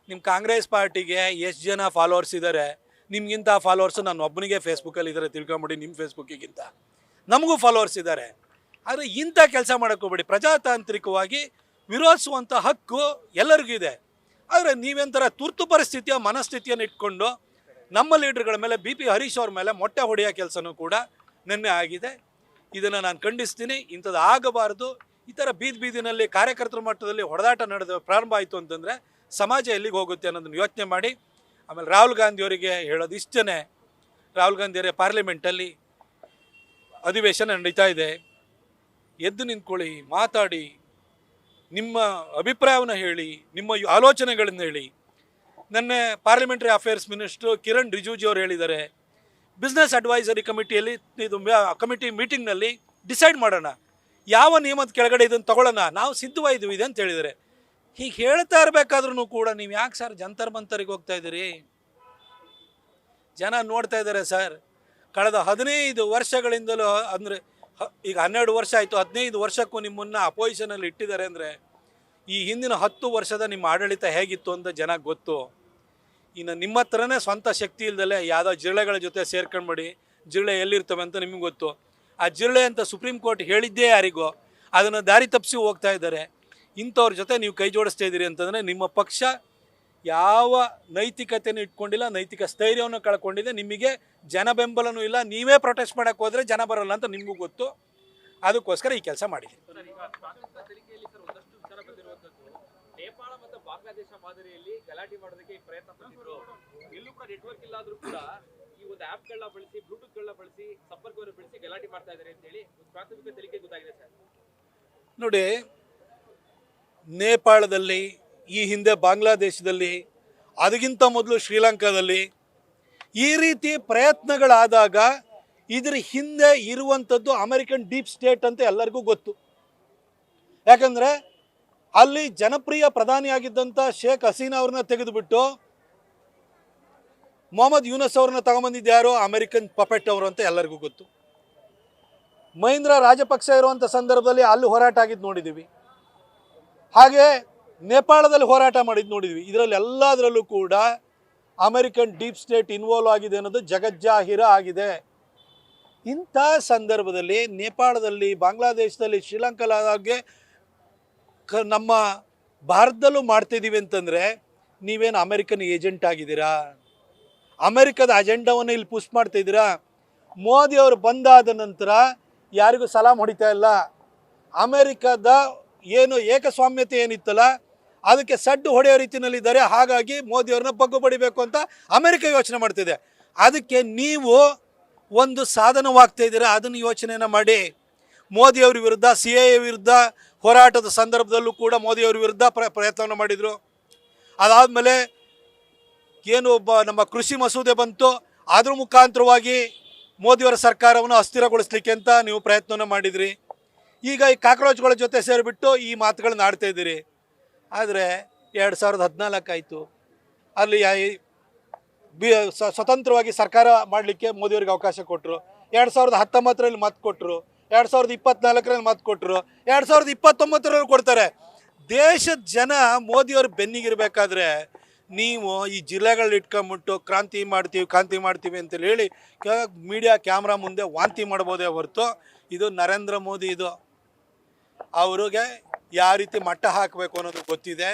ನಿಮ್ಮ ಕಾಂಗ್ರೆಸ್ ಪಾರ್ಟಿಗೆ ಎಷ್ಟು ಜನ ಫಾಲೋವರ್ಸ್ ಇದ್ದಾರೆ? ನಿಮಗಿಂತ ಫಾಲೋವರ್ಸು ನಾನು ಒಬ್ಬನಿಗೆ ಫೇಸ್ಬುಕ್ಕಲ್ಲಿ ಇದ್ದಾರೆ, ತಿಳ್ಕೊಂಬಿಡಿ. ನಿಮ್ಮ ಫೇಸ್ಬುಕ್ಕಿಗಿಂತ ನಮಗೂ ಫಾಲೋವರ್ಸ್ ಇದ್ದಾರೆ. ಆದರೆ ಇಂಥ ಕೆಲಸ ಮಾಡೋಕ್ಕೋಗ್ಬೇಡಿ. ಪ್ರಜಾತಾಂತ್ರಿಕವಾಗಿ ವಿರೋಧಿಸುವಂಥ ಹಕ್ಕು ಎಲ್ಲರಿಗೂ ಇದೆ. ಆದರೆ ನೀವೆಂಥರ ತುರ್ತು ಪರಿಸ್ಥಿತಿಯ ಮನಸ್ಥಿತಿಯನ್ನು ಇಟ್ಕೊಂಡು ನಮ್ಮ ಲೀಡರ್ಗಳ ಮೇಲೆ BP ಹರೀಶ್ ಅವ್ರ ಮೇಲೆ ಮೊಟ್ಟೆ ಹೊಡೆಯೋ ಕೆಲಸನೂ ಕೂಡ ನಿನ್ನೆ ಆಗಿದೆ. ಇದನ್ನು ನಾನು ಖಂಡಿಸ್ತೀನಿ. ಇಂಥದ್ದು ಆಗಬಾರ್ದು. ಈ ಥರ ಬೀದಿನಲ್ಲಿ ಕಾರ್ಯಕರ್ತರ ಮಟ್ಟದಲ್ಲಿ ಹೊಡೆದಾಟ ನಡೆದ ಪ್ರಾರಂಭ ಆಯಿತು ಅಂತಂದರೆ ಸಮಾಜ ಎಲ್ಲಿಗೆ ಹೋಗುತ್ತೆ ಅನ್ನೋದನ್ನು ಯೋಚನೆ ಮಾಡಿ. ಆಮೇಲೆ ರಾಹುಲ್ ಗಾಂಧಿಯವರಿಗೆ ಹೇಳೋದು ಇಷ್ಟೇ. ರಾಹುಲ್ ಗಾಂಧಿಯವರೇ, ಪಾರ್ಲಿಮೆಂಟಲ್ಲಿ ಅಧಿವೇಶನ ನಡೀತಾ ಇದೆ, ಎದ್ದು ನಿಂತ್ಕೊಳ್ಳಿ, ಮಾತಾಡಿ, ನಿಮ್ಮ ಅಭಿಪ್ರಾಯವನ್ನು ಹೇಳಿ, ನಿಮ್ಮ ಆಲೋಚನೆಗಳನ್ನು ಹೇಳಿ. ನೆನ್ನೆ parliamentary affairs minister Kiran Rijiju ಅವರು ಹೇಳಿದ್ದಾರೆ, ಬಿಸ್ನೆಸ್ ಅಡ್ವೈಸರಿ ಕಮಿಟಿಯಲ್ಲಿ ಇದು ಕಮಿಟಿ ಮೀಟಿಂಗ್ನಲ್ಲಿ ಡಿಸೈಡ್ ಮಾಡೋಣ, ಯಾವ ನಿಯಮದ ಕೆಳಗಡೆ ಇದನ್ನು ತಗೊಳ್ಳೋಣ, ನಾವು ಸಿದ್ಧವಾಗಿದ್ದೀವಿ ಅಂತ ಹೇಳಿದ್ದಾರೆ. ಹೀಗೆ ಹೇಳ್ತಾ ಇರಬೇಕಾದ್ರೂ ಕೂಡ ನೀವು ಯಾಕೆ ಸರ್ ಜಂತರ್ ಮಂತರಿಗೆ ಹೋಗ್ತಾ ಇದ್ದೀರಿ? ಜನ ನೋಡ್ತಾ ಇದ್ದಾರೆ ಸರ್. ಕಳೆದ 15 ವರ್ಷಗಳಿಂದಲೂ, ಅಂದರೆ ಈಗ 12 ವರ್ಷ ಆಯಿತು, 15 ವರ್ಷಕ್ಕೂ ನಿಮ್ಮನ್ನು ಅಪೋಸಿಷನಲ್ಲಿ ಇಟ್ಟಿದ್ದಾರೆ. ಅಂದರೆ ಈ ಹಿಂದಿನ 10 ವರ್ಷದ ನಿಮ್ಮ ಆಡಳಿತ ಹೇಗಿತ್ತು ಅಂತ ಜನ ಗೊತ್ತು. ಇನ್ನು ನಿಮ್ಮ ಹತ್ರನೇ ಸ್ವಂತ ಶಕ್ತಿ ಇಲ್ದಲೆ ಯಾವುದೋ ಜಿರಳೆಗಳ ಜೊತೆ ಸೇರ್ಕೊಂಡ್ಬಿಡಿ. ಜಿರಳೆ ಎಲ್ಲಿರ್ತವೆ ಅಂತ ನಿಮಗೆ ಗೊತ್ತು. ಆ ಜಿರಳೆ ಅಂತ ಸುಪ್ರೀಂ ಕೋರ್ಟ್ ಹೇಳಿದ್ದೇ ಯಾರಿಗೋ, ಅದನ್ನು ದಾರಿ ತಪ್ಪಿಸಿ ಹೋಗ್ತಾ ಇದ್ದಾರೆ. ಇಂಥವ್ರ ಜೊತೆ ನೀವು ಕೈ ಜೋಡಿಸ್ತಾ ಇದ್ದೀರಿ ಅಂತಂದರೆ ನಿಮ್ಮ ಪಕ್ಷ ಯಾವ ನೈತಿಕತೆಯನ್ನು ಇಟ್ಕೊಂಡಿಲ್ಲ, ನೈತಿಕ ಸ್ಥೈರ್ಯವನ್ನು ಕಳ್ಕೊಂಡಿದೆ. ನಿಮಗೆ ಜನ ಬೆಂಬಲನೂ ಇಲ್ಲ. ನೀವೇ ಪ್ರೊಟೆಸ್ಟ್ ಮಾಡೋಕ್ಕೆ ಹೋದರೆ ಜನ ಬರೋಲ್ಲ ಅಂತ ನಿಮಗೂ ಗೊತ್ತು. ಅದಕ್ಕೋಸ್ಕರ ಈ ಕೆಲಸ ಮಾಡಿದೆ. ನೇಪಾಳ ಮತ್ತು ಬಾಂಗ್ಲಾದೇಶ ಮಾದರಿಯಲ್ಲಿ ಗಲಾಟೆ ಮಾಡೋದಕ್ಕೆ ಪ್ರಯತ್ನ ಪಟ್ಟಿದ್ರು. ಎಲ್ಲೂ ಕೂಡ ನೆಟ್ವರ್ಕ್ ಇಲ್ಲಾದ್ರೂ ಕೂಡ ಈ ಒಂದು ಆ್ಯಪ್ಗಳನ್ನ ಬಳಸಿ, ಬ್ಲೂಟೂತ್ಗಳನ್ನ ಬಳಸಿ, ಸಂಪರ್ಕವನ್ನು ಬೆಳೆಸಿ ಗಲಾಟೆ ಮಾಡ್ತಾ ಇದ್ದಾರೆ ಅಂತೇಳಿ ಪ್ರಾಥಮಿಕ ತನಿಖೆ ಗೊತ್ತಾಗಿದೆ ಸರ್. ನೋಡಿ, ನೇಪಾಳದಲ್ಲಿ, ಈ ಹಿಂದೆ ಬಾಂಗ್ಲಾದೇಶದಲ್ಲಿ, ಅದಕ್ಕಿಂತ ಮೊದಲು ಶ್ರೀಲಂಕಾದಲ್ಲಿ ಈ ರೀತಿ ಪ್ರಯತ್ನಗಳಾದಾಗ ಇದರ ಹಿಂದೆ ಇರುವಂಥದ್ದು ಅಮೆರಿಕನ್ ಡೀಪ್ ಸ್ಟೇಟ್ ಅಂತ ಎಲ್ಲರಿಗೂ ಗೊತ್ತು. ಯಾಕಂದರೆ ಅಲ್ಲಿ ಜನಪ್ರಿಯ ಪ್ರಧಾನಿಯಾಗಿದ್ದಂಥ ಶೇಖ್ ಹಸೀನಾ ಅವ್ರನ್ನ ತೆಗೆದುಬಿಟ್ಟು ಮೊಹಮ್ಮದ್ ಯೂನಸ್ ಅವ್ರನ್ನ ತಗೊಂಬಂದಿದ್ದು ಯಾರು? ಅಮೆರಿಕನ್ ಪಪೆಟ್ ಅವರು ಅಂತ ಎಲ್ಲರಿಗೂ ಗೊತ್ತು. ಮಹೀಂದ್ರ ರಾಜಪಕ್ಷ ಇರುವಂಥ ಸಂದರ್ಭದಲ್ಲಿ ಅಲ್ಲಿ ಹೋರಾಟ ಆಗಿದ್ದು ನೋಡಿದ್ದೀವಿ. ಹಾಗೆ ನೇಪಾಳದಲ್ಲಿ ಹೋರಾಟ ಮಾಡಿದ್ದು ನೋಡಿದ್ವಿ. ಇದರಲ್ಲಿ ಎಲ್ಲದರಲ್ಲೂ ಕೂಡ ಅಮೆರಿಕನ್ ಡೀಪ್ ಸ್ಟೇಟ್ ಇನ್ವಾಲ್ವ್ ಆಗಿದೆ ಅನ್ನೋದು ಜಗಜ್ಜಾಹೀರ ಆಗಿದೆ. ಇಂಥ ಸಂದರ್ಭದಲ್ಲಿ ನೇಪಾಳದಲ್ಲಿ, ಬಾಂಗ್ಲಾದೇಶದಲ್ಲಿ, ಶ್ರೀಲಂಕಾದಾಗೆ ನಮ್ಮ ಭಾರತದಲ್ಲೂ ಮಾಡ್ತಿದ್ದೀವಿ ಅಂತಂದರೆ ನೀವೇನು ಅಮೆರಿಕನ್ ಏಜೆಂಟ್ ಆಗಿದ್ದೀರಾ? ಅಮೆರಿಕದ ಅಜೆಂಡಾವನ್ನು ಇಲ್ಲಿ ಪುಷ್ ಮಾಡ್ತಿದ್ದೀರಾ? ಮೋದಿ ಅವರು ಬಂದಾದ ನಂತರ ಯಾರಿಗೂ ಸಲಾಮ್ ಹೊಡಿತಾ ಇಲ್ಲ. ಅಮೆರಿಕದ ಏನು ಏಕಸ್ವಾಮ್ಯತೆ ಏನಿತ್ತಲ್ಲ ಅದಕ್ಕೆ ಸಡ್ಡು ಹೊಡೆಯೋ ರೀತಿಯಲ್ಲಿದ್ದಾರೆ. ಹಾಗಾಗಿ ಮೋದಿಯವ್ರನ್ನ ಬಗ್ಗು ಬಡಿಬೇಕು ಅಂತ ಅಮೆರಿಕ ಯೋಚನೆ ಮಾಡ್ತಿದೆ. ಅದಕ್ಕೆ ನೀವು ಒಂದು ಸಾಧನವಾಗ್ತಾ ಇದ್ದೀರಾ. ಅದನ್ನು ಯೋಚನೆಯನ್ನು ಮಾಡಿ. ಮೋದಿಯವ್ರ ವಿರುದ್ಧ, CAA ವಿರುದ್ಧ ಹೋರಾಟದ ಸಂದರ್ಭದಲ್ಲೂ ಕೂಡ ಮೋದಿಯವ್ರ ವಿರುದ್ಧ ಪ್ರಯತ್ನವನ್ನು ಮಾಡಿದರು. ಅದಾದಮೇಲೆ ಏನು ನಮ್ಮ ಕೃಷಿ ಮಸೂದೆ ಬಂತು, ಅದ್ರ ಮುಖಾಂತರವಾಗಿ ಮೋದಿಯವರ ಸರ್ಕಾರವನ್ನು ಅಸ್ಥಿರಗೊಳಿಸ್ಲಿಕ್ಕೆ ಅಂತ ನೀವು ಪ್ರಯತ್ನವನ್ನು ಮಾಡಿದ್ರಿ. ಈಗ ಈ ಕಾಕ್ರೋಚ್ಗಳ ಜೊತೆ ಸೇರಿಬಿಟ್ಟು ಈ ಮಾತುಗಳನ್ನ ಆಡ್ತಾ ಇದ್ದೀರಿ. ಆದರೆ 2014 ಆಯಿತು, ಅಲ್ಲಿ ಸ್ವತಂತ್ರವಾಗಿ ಸರ್ಕಾರ ಮಾಡಲಿಕ್ಕೆ ಮೋದಿಯವ್ರಿಗೆ ಅವಕಾಶ ಕೊಟ್ಟರು. 2019ರಲ್ಲಿ ಮತ ಕೊಟ್ಟರು, 2024ರಲ್ಲಿ ಮತ ಕೊಟ್ಟರು, 2029ರಲ್ಲಿ ಕೊಡ್ತಾರೆ. ದೇಶದ ಜನ ಮೋದಿಯವ್ರ ಬೆನ್ನಿಗಿರಬೇಕಾದ್ರೆ ನೀವು ಈ ಜಿಲ್ಲೆಗಳನ್ನ ಇಟ್ಕೊಂಬಿಟ್ಟು ಕ್ರಾಂತಿ ಮಾಡ್ತೀವಿ ಅಂತೇಳಿ ಹೇಳಿ ಮೀಡಿಯಾ ಕ್ಯಾಮ್ರಾ ಮುಂದೆ ವಾಂತಿ ಮಾಡ್ಬೋದೇ ಹೊರತು ಇದು ನರೇಂದ್ರ ಮೋದಿ, ಇದು ಅವ್ರಿಗೆ ಯಾವ ರೀತಿ ಮಟ್ಟ ಹಾಕಬೇಕು ಅನ್ನೋದು ಗೊತ್ತಿದೆ.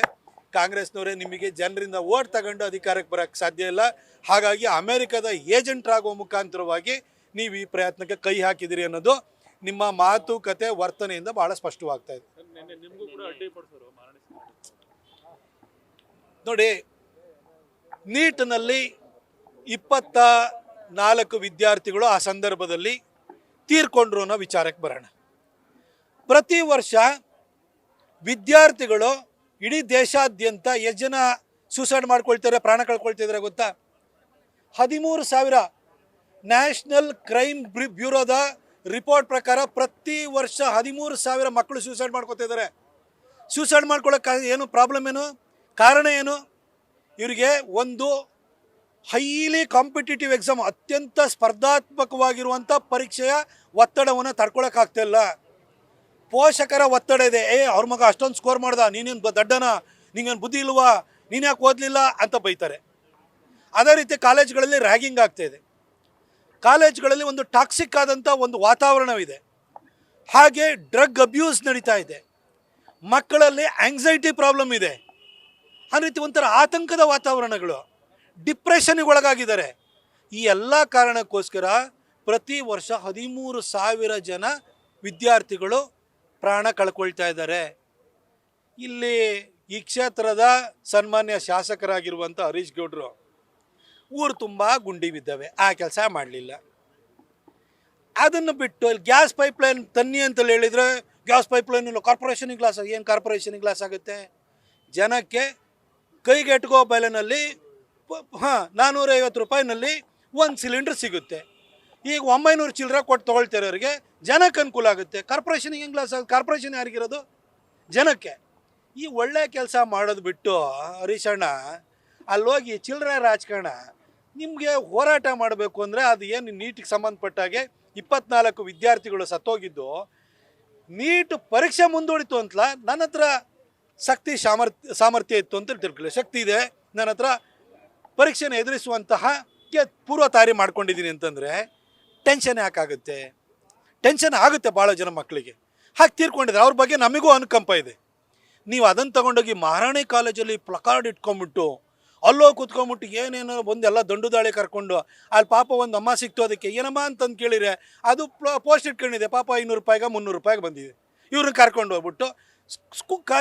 ಕಾಂಗ್ರೆಸ್ನವರೇ ನಿಮಗೆ ಜನರಿಂದ ಓಟ್ ತಗೊಂಡು ಅಧಿಕಾರಕ್ಕೆ ಬರೋಕ್ಕೆ ಸಾಧ್ಯ ಇಲ್ಲ. ಹಾಗಾಗಿ ಅಮೆರಿಕದ ಏಜೆಂಟ್ರಾಗುವ ಮುಖಾಂತರವಾಗಿ ನೀವು ಈ ಪ್ರಯತ್ನಕ್ಕೆ ಕೈ ಹಾಕಿದಿರಿ ಅನ್ನೋದು ನಿಮ್ಮ ಮಾತುಕತೆ ವರ್ತನೆಯಿಂದ ಬಹಳ ಸ್ಪಷ್ಟವಾಗ್ತಾ ಇದೆ. ನೋಡಿ, ನೀಟ್ನಲ್ಲಿ 24 ವಿದ್ಯಾರ್ಥಿಗಳು ಆ ಸಂದರ್ಭದಲ್ಲಿ ತೀರ್ಕೊಂಡ್ರು ಅನ್ನೋ ವಿಚಾರಕ್ಕೆ ಬರೋಣ. ಪ್ರತಿ ವರ್ಷ ವಿದ್ಯಾರ್ಥಿಗಳು ಇಡೀ ದೇಶಾದ್ಯಂತ ಎಷ್ಟು ಜನ ಸೂಸೈಡ್ ಮಾಡ್ಕೊಳ್ತಾರೆ, ಪ್ರಾಣ ಕಳ್ಕೊಳ್ತಿದ್ದಾರೆ ಗೊತ್ತಾ? 13,000. ನ್ಯಾಷನಲ್ ಕ್ರೈಮ್ ಬ್ಯೂರೋದ ರಿಪೋರ್ಟ್ ಪ್ರಕಾರ ಪ್ರತಿ ವರ್ಷ 13,000 ಮಕ್ಕಳು ಸೂಸೈಡ್ ಮಾಡ್ಕೊತಿದ್ದಾರೆ. ಸೂಸೈಡ್ ಮಾಡ್ಕೊಳ್ಳೋಕೆ ಏನು ಪ್ರಾಬ್ಲಮ್, ಏನು ಕಾರಣ ಏನು? ಇವರಿಗೆ ಒಂದು ಹೈಲಿ ಕಾಂಪಿಟೇಟಿವ್ ಎಕ್ಸಾಮ್, ಅತ್ಯಂತ ಸ್ಪರ್ಧಾತ್ಮಕವಾಗಿರುವಂಥ ಪರೀಕ್ಷೆಯ ಒತ್ತಡವನ್ನು ತಡ್ಕೊಳಕ್ಕಾಗ್ತಿಲ್ಲ. ಪೋಷಕರ ಒತ್ತಡ ಇದೆ. ಅವ್ರ ಮಗ ಅಷ್ಟೊಂದು ಸ್ಕೋರ್ ಮಾಡ್ದ, ನೀನೇನು ದಡ್ಡನ, ನಿಂಗೇನು ಬುದ್ಧಿ ಇಲ್ವಾ, ನೀನು ಯಾಕೆ ಓದಲಿಲ್ಲ ಅಂತ ಬೈತಾರೆ. ಅದೇ ರೀತಿ ಕಾಲೇಜ್ಗಳಲ್ಲಿ ರ್ಯಾಗಿಂಗ್ ಆಗ್ತಾಯಿದೆ. ಕಾಲೇಜ್ಗಳಲ್ಲಿ ಒಂದು ಟಾಕ್ಸಿಕ್ ಆದಂಥ ಒಂದು ವಾತಾವರಣವಿದೆ. ಹಾಗೆ ಡ್ರಗ್ ಅಬ್ಯೂಸ್ ನಡೀತಾ ಇದೆ. ಮಕ್ಕಳಲ್ಲಿ ಆಂಗ್ಸೈಟಿ ಪ್ರಾಬ್ಲಮ್ ಇದೆ. ಆ ರೀತಿ ಒಂಥರ ಆತಂಕದ ವಾತಾವರಣಗಳು, ಡಿಪ್ರೆಷನ್ಗೆ ಒಳಗಾಗಿದ್ದಾರೆ. ಈ ಎಲ್ಲ ಕಾರಣಕ್ಕೋಸ್ಕರ ಪ್ರತಿ ವರ್ಷ 13,000 ಜನ ವಿದ್ಯಾರ್ಥಿಗಳು ಪ್ರಾಣ ಕಳ್ಕೊಳ್ತಾ ಇದ್ದಾರೆ. ಇಲ್ಲಿ ಈ ಕ್ಷೇತ್ರದ ಸನ್ಮಾನ್ಯ ಶಾಸಕರಾಗಿರುವಂಥ ಹರೀಶ್ ಗೌಡ್ರು ಊರು ತುಂಬ ಗುಂಡಿ ಬಿದ್ದಾವೆ, ಆ ಕೆಲಸ ಮಾಡಲಿಲ್ಲ. ಅದನ್ನು ಬಿಟ್ಟು ಇಲ್ಲಿ ಗ್ಯಾಸ್ ಪೈಪ್ಲೈನ್ ತನ್ನಿ ಅಂತೇಳಿ ಹೇಳಿದರೆ ಗ್ಯಾಸ್ ಪೈಪ್ಲೈನ್ ಇಲ್ಲ, ಕಾರ್ಪೊರೇಷನಿಗೆ ಲಾಸ್. ಏನು ಕಾರ್ಪೊರೇಷನಿಗೆ ಲಾಸ್ ಆಗುತ್ತೆ? ಜನಕ್ಕೆ ಕೈಗೆಟ್ಕೋ ಬೆಲೆನಲ್ಲಿ 450 ರೂಪಾಯಿನಲ್ಲಿ 1 ಸಿಲಿಂಡ್ರ್ ಸಿಗುತ್ತೆ. ಈಗ 900 ಚಿಲ್ಲರೆ ಕೊಟ್ಟು ತೊಗೊಳ್ತಿರೋರಿಗೆ ಜನಕ್ಕೆ ಅನುಕೂಲ ಆಗುತ್ತೆ. ಕಾರ್ಪೊರೇಷನಿಗೆ ಹೆಂಗೆ ಲಾಸ್ ಆಗುತ್ತೆ? ಕಾರ್ಪೊರೇಷನ್ ಯಾರಿಗಿರೋದು? ಜನಕ್ಕೆ. ಈ ಒಳ್ಳೆ ಕೆಲಸ ಮಾಡೋದು ಬಿಟ್ಟು ಹರೀಶಣ್ಣ ಅಲ್ಲೋಗಿ ಚಿಲ್ಲರೆ ರಾಜಕಾರಣ. ನಿಮಗೆ ಹೋರಾಟ ಮಾಡಬೇಕು ಅಂದರೆ ಅದು ಏನು ನೀಟಿಗೆ ಸಂಬಂಧಪಟ್ಟಾಗೆ 24 ವಿದ್ಯಾರ್ಥಿಗಳು ಸತ್ತೋಗಿದ್ದು, ನೀಟ್ ಪರೀಕ್ಷೆ ಮುಂದೂಡಿತು ಅಂತಲ್ಲ, ನನ್ನ ಹತ್ರ ಶಕ್ತಿ ಸಾಮರ್ಥ್ಯ ಇತ್ತು ಅಂತ ತಿಳ್ಕೊಳ್ಳಿ. ಶಕ್ತಿ ಇದೆ, ನನ್ನ ಹತ್ರ ಪರೀಕ್ಷೆನ ಎದುರಿಸುವಂತಹ ಪೂರ್ವ ತಯಾರಿ ಮಾಡ್ಕೊಂಡಿದ್ದೀನಿ ಅಂತಂದರೆ ಟೆನ್ಷನ್ ಯಾಕಾಗುತ್ತೆ? ಟೆನ್ಷನ್ ಆಗುತ್ತೆ ಭಾಳ ಜನ ಮಕ್ಕಳಿಗೆ. ಹಾಗೆ ತೀರ್ಕೊಂಡಿದ್ದಾರೆ. ಅವ್ರ ಬಗ್ಗೆ ನಮಗೂ ಅನುಕಂಪ ಇದೆ. ನೀವು ಅದನ್ನು ತಗೊಂಡೋಗಿ ಮಹಾರಾಣಿ ಕಾಲೇಜಲ್ಲಿ ಪ್ಲಕಾರ್ಡ್ ಇಟ್ಕೊಂಬಿಟ್ಟು ಅಲ್ಲೋ ಕೂತ್ಕೊಂಡ್ಬಿಟ್ಟು ಏನೇನೋ ಬಂದೆಲ್ಲ ದಂಡು ದಾಳಿ ಕರ್ಕೊಂಡು ಅಲ್ಲಿ ಪಾಪ ಒಂದು ಅಮ್ಮ ಸಿಕ್ತು, ಅದಕ್ಕೆ ಏನಮ್ಮ ಅಂತಂದು ಕೇಳಿದ್ರೆ ಅದು ಪೋಸ್ಟ್ ಇಟ್ಕೊಂಡಿದೆ, ಪಾಪ 500 ರೂಪಾಯಿಗೆ 300 ರೂಪಾಯಿಗೆ ಬಂದಿದೆ. ಇವ್ರನ್ನ ಕರ್ಕೊಂಡು ಹೋಗ್ಬಿಟ್ಟು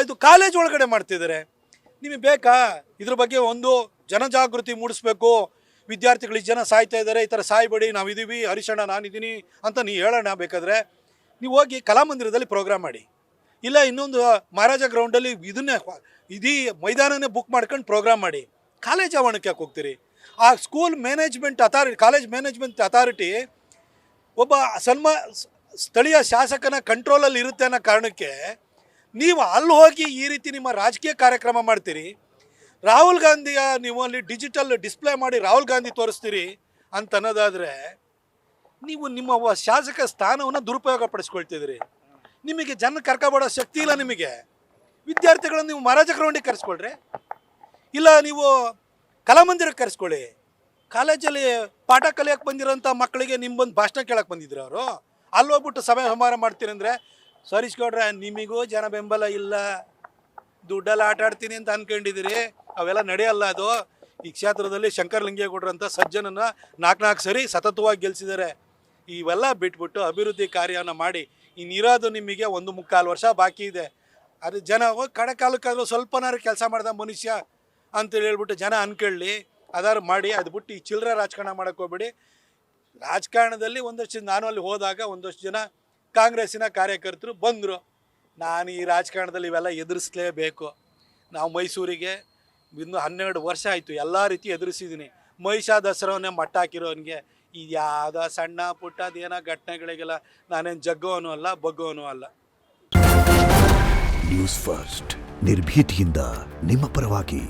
ಇದು ಕಾಲೇಜ್ ಒಳಗಡೆ ಮಾಡ್ತಿದ್ದಾರೆ. ನಿಮಗೆ ಬೇಕಾ? ಇದ್ರ ಬಗ್ಗೆ ಒಂದು ಜನಜಾಗೃತಿ ಮೂಡಿಸ್ಬೇಕು. ವಿದ್ಯಾರ್ಥಿಗಳು ಇಷ್ಟು ಜನ ಸಾಯ್ತಾ ಇದ್ದಾರೆ, ಈ ಥರ ಸಾಯ್ಬೇಡಿ, ನಾವಿದ್ದೀವಿ, ಹರಿಶಣ್ಣ ನಾನಿದ್ದೀನಿ ಅಂತ ನೀವು ಹೇಳೋಣ. ಬೇಕಾದರೆ ನೀವು ಹೋಗಿ ಕಲಾಮಂದಿರದಲ್ಲಿ ಪ್ರೋಗ್ರಾಮ್ ಮಾಡಿ, ಇಲ್ಲ ಇನ್ನೊಂದು ಮಹಾರಾಜ ಗ್ರೌಂಡಲ್ಲಿ ಇದನ್ನೇ ಇದೀ ಮೈದಾನನೇ ಬುಕ್ ಮಾಡ್ಕೊಂಡು ಪ್ರೋಗ್ರಾಮ್ ಮಾಡಿ. ಕಾಲೇಜ್ ಆವರಣಕ್ಕೆ ಯಾಕೆ ಹೋಗ್ತೀರಿ? ಆ school management authority, college management authority ಒಬ್ಬ ಸ್ಥಳೀಯ ಶಾಸಕನ ಕಂಟ್ರೋಲಲ್ಲಿ ಇರುತ್ತೆ ಅನ್ನೋ ಕಾರಣಕ್ಕೆ ನೀವು ಅಲ್ಲಿ ಹೋಗಿ ಈ ರೀತಿ ನಿಮ್ಮ ರಾಜಕೀಯ ಕಾರ್ಯಕ್ರಮ ಮಾಡ್ತೀರಿ. ರಾಹುಲ್ ಗಾಂಧಿಯ ನೀವು ಅಲ್ಲಿ ಡಿಜಿಟಲ್ ಡಿಸ್ಪ್ಲೇ ಮಾಡಿ ರಾಹುಲ್ ಗಾಂಧಿ ತೋರಿಸ್ತೀರಿ ಅಂತ ಅನ್ನೋದಾದರೆ ನೀವು ನಿಮ್ಮ ಶಾಸಕ ಸ್ಥಾನವನ್ನು ದುರುಪಯೋಗ ಪಡಿಸ್ಕೊಳ್ತಿದ್ದೀರಿ. ನಿಮಗೆ ಜನ ಕರ್ಕೊಬೇಡೋ ಶಕ್ತಿ ಇಲ್ಲ. ನಿಮಗೆ ವಿದ್ಯಾರ್ಥಿಗಳನ್ನು ನೀವು ಮಹಾರಾಜ ಗ್ರೌಂಡಿಗೆ ಕರೆಸ್ಕೊಳ್ರಿ, ಇಲ್ಲ ನೀವು ಕಲಾಮಂದಿರಕ್ಕೆ ಕರೆಸ್ಕೊಳ್ಳಿ. ಕಾಲೇಜಲ್ಲಿ ಪಾಠ ಕಲಿಯೋಕ್ಕೆ ಬಂದಿರೋಂಥ ಮಕ್ಕಳಿಗೆ ನಿಮ್ಮ ಬಂದು ಭಾಷಣ ಕೇಳಕ್ಕೆ ಬಂದಿದ್ರು ಅವರು. ಅಲ್ಲಿ ಹೋಗ್ಬಿಟ್ಟು ಸಭೆ ಸಮಾರಂಭ ಮಾಡ್ತೀನಿ ಅಂದರೆ ಸರಿಸ್ಕೊಡ್ರೆ ನಿಮಗೂ ಜನ ಬೆಂಬಲ ಇಲ್ಲ, ದುಡ್ಡೆಲ್ಲ ಆಟ ಆಡ್ತೀನಿ ಅಂತ ಅಂದ್ಕೊಂಡಿದ್ದೀರಿ. ಅವೆಲ್ಲ ನಡೆಯಲ್ಲ. ಅದು ಈ ಕ್ಷೇತ್ರದಲ್ಲಿ ಶಂಕರಲಿಂಗೇಗೌಡರಂಥ ಸಜ್ಜನನ್ನು 4 ಸರಿ ಸತತವಾಗಿ ಗೆಲ್ಲಿಸಿದ್ದಾರೆ. ಇವೆಲ್ಲ ಬಿಟ್ಬಿಟ್ಟು ಅಭಿವೃದ್ಧಿ ಕಾರ್ಯನ ಮಾಡಿ ಇನ್ನಿರೋದು ನಿಮಗೆ 1.25 ವರ್ಷ ಬಾಕಿ ಇದೆ. ಅದು ಜನ ಕಡೆ ಕಾಲಕ್ಕಾದರೂ ಸ್ವಲ್ಪನಾರು ಕೆಲಸ ಮಾಡ್ದ ಮನುಷ್ಯ ಅಂತೇಳಿ ಹೇಳ್ಬಿಟ್ಟು ಜನ ಅನ್ಕೊಳ್ಳಿ, ಅದಾರು ಮಾಡಿ. ಅದು ಬಿಟ್ಟು ಈ ಚಿಲ್ಲರೆ ರಾಜಕಾರಣ ಮಾಡೋಕ್ಕೆ ಹೋಗ್ಬೇಡಿ. ರಾಜಕಾರಣದಲ್ಲಿ ಒಂದಷ್ಟು ನಾನು ಅಲ್ಲಿ ಹೋದಾಗ ಒಂದಷ್ಟು ಜನ ಕಾಂಗ್ರೆಸ್ಸಿನ ಕಾರ್ಯಕರ್ತರು ಬಂದರು. ನಾನು ಈ ರಾಜಕಾರಣದಲ್ಲಿ ಇವೆಲ್ಲ ಎದುರಿಸಲೇಬೇಕು. ನಾವು ಮೈಸೂರಿಗೆ ಇನ್ನು 12 ವರ್ಷ ಆಯಿತು, ಎಲ್ಲ ರೀತಿ ಎದುರಿಸಿದ್ದೀನಿ. ಮಹಿಷಾ ದಸರಾವನ್ನೇ ಮಟ್ಟ ಹಾಕಿರೋನಿಗೆ ಇದು ಯಾವುದೋ ಸಣ್ಣ ಪುಟ್ಟದೇನೋ ಘಟನೆಗಳಿಗೆಲ್ಲ ನಾನೇನು ಜಗ್ಗೋನು ಅಲ್ಲ, ಬಗ್ಗೋನು ಅಲ್ಲ. ನ್ಯೂಸ್ ಫಸ್ಟ್ ನಿರ್ಭೀತಿಯಿಂದ ನಿಮ್ಮ ಪರವಾಗಿ.